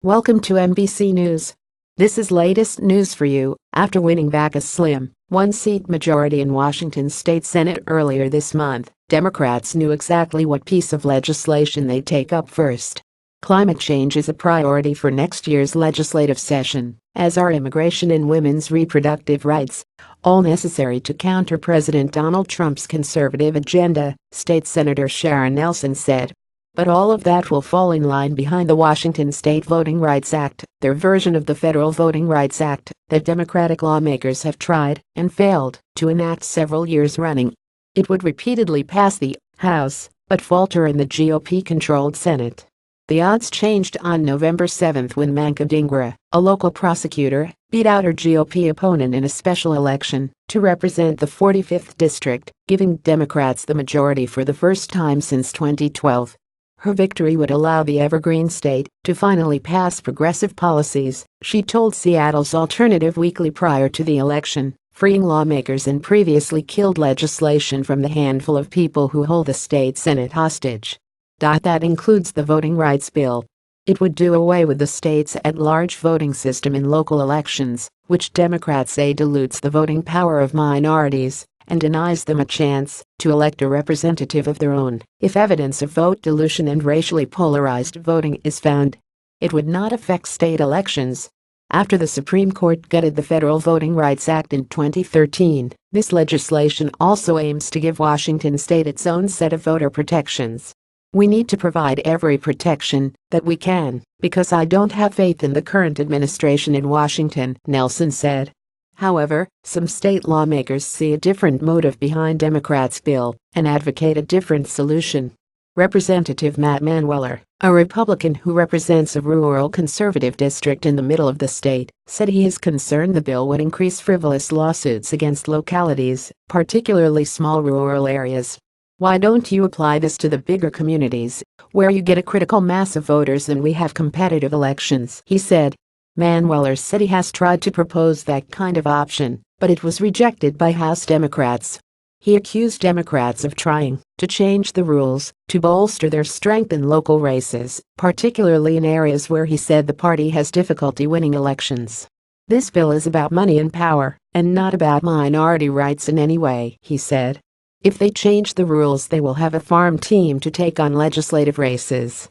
Welcome to NBC News. This is latest news for you. After winning back a slim, one-seat majority in Washington State Senate earlier this month, Democrats knew exactly what piece of legislation they'd take up first. Climate change is a priority for next year's legislative session, as are immigration and women's reproductive rights, all necessary to counter President Donald Trump's conservative agenda, State Senator Sharon Nelson said. But all of that will fall in line behind the Washington State Voting Rights Act, their version of the Federal Voting Rights Act that Democratic lawmakers have tried and failed to enact several years running. It would repeatedly pass the House, but falter in the GOP-controlled Senate. The odds changed on November 7 when Manka Dhingra, a local prosecutor, beat out her GOP opponent in a special election to represent the 45th district, giving Democrats the majority for the first time since 2012. Her victory would allow the evergreen state to finally pass progressive policies, she told Seattle's Alternative Weekly prior to the election, freeing lawmakers and previously killed legislation from the handful of people who hold the state Senate hostage. That includes the voting rights bill. It would do away with the state's at-large voting system in local elections, which Democrats say dilutes the voting power of minorities and denies them a chance to elect a representative of their own if evidence of vote dilution and racially polarized voting is found. It would not affect state elections. After the Supreme Court gutted the Federal Voting Rights Act in 2013, this legislation also aims to give Washington state its own set of voter protections. We need to provide every protection that we can, because I don't have faith in the current administration in Washington, Nelson said. However, some state lawmakers see a different motive behind Democrats' bill and advocate a different solution. Representative Matt Manueller, a Republican who represents a rural conservative district in the middle of the state, said he is concerned the bill would increase frivolous lawsuits against localities, particularly small rural areas. Why don't you apply this to the bigger communities, where you get a critical mass of voters and we have competitive elections, he said. Manueller said he has tried to propose that kind of option, but it was rejected by House Democrats. He accused Democrats of trying to change the rules to bolster their strength in local races, particularly in areas where he said the party has difficulty winning elections. This bill is about money and power, and not about minority rights in any way, he said. If they change the rules, they will have a farm team to take on legislative races.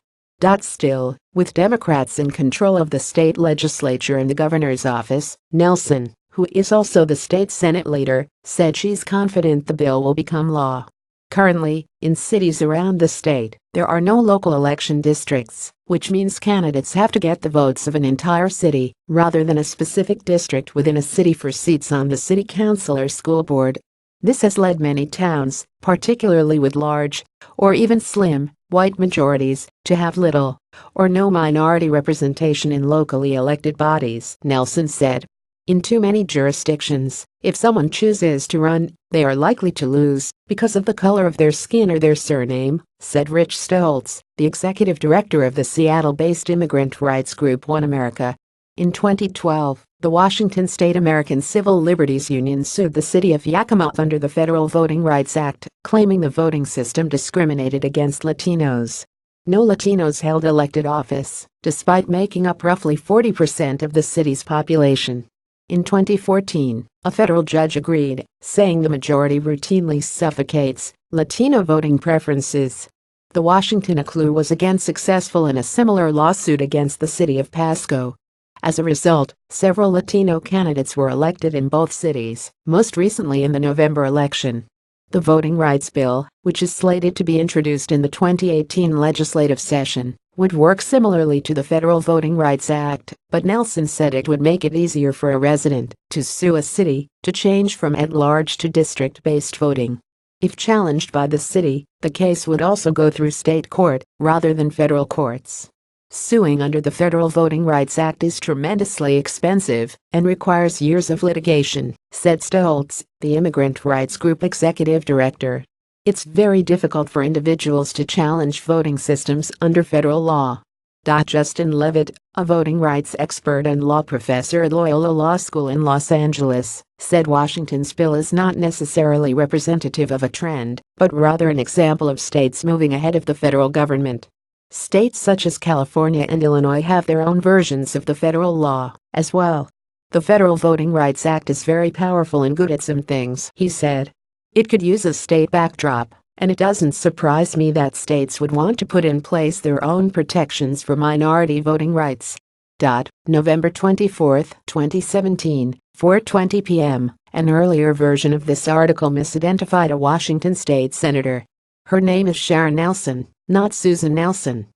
Still, with Democrats in control of the state legislature and the governor's office, Nelson, who is also the state Senate leader, said she's confident the bill will become law. Currently, in cities around the state, there are no local election districts, which means candidates have to get the votes of an entire city rather than a specific district within a city for seats on the city council or school board. This has led many towns, particularly with large, or even slim, white majorities, to have little or no minority representation in locally elected bodies, Nelson said. In too many jurisdictions, if someone chooses to run, they are likely to lose because of the color of their skin or their surname, said Rich Stoltz, the executive director of the Seattle-based immigrant rights group One America. In 2012, the Washington State American Civil Liberties Union sued the city of Yakima under the Federal Voting Rights Act, claiming the voting system discriminated against Latinos. No Latinos held elected office, despite making up roughly 40% of the city's population. In 2014, a federal judge agreed, saying the majority routinely suffocates Latino voting preferences. The Washington ACLU was again successful in a similar lawsuit against the city of Pasco. As a result, several Latino candidates were elected in both cities, most recently in the November election. The voting rights bill, which is slated to be introduced in the 2018 legislative session, would work similarly to the Federal Voting Rights Act, but Nelson said it would make it easier for a resident to sue a city to change from at-large to district-based voting. If challenged by the city, the case would also go through state court rather than federal courts. Suing under the Federal Voting Rights Act is tremendously expensive and requires years of litigation, said Stoltz, the immigrant rights group executive director. It's very difficult for individuals to challenge voting systems under federal law. Justin Levitt, a voting rights expert and law professor at Loyola Law School in Los Angeles, said Washington's bill is not necessarily representative of a trend, but rather an example of states moving ahead of the federal government. States such as California and Illinois have their own versions of the federal law, as well. The Federal Voting Rights Act is very powerful and good at some things, he said. It could use a state backdrop, and it doesn't surprise me that states would want to put in place their own protections for minority voting rights. November 24, 2017, 4:20 p.m., an earlier version of this article misidentified a Washington state senator. Her name is Sharon Nelson, not Susan Nelson.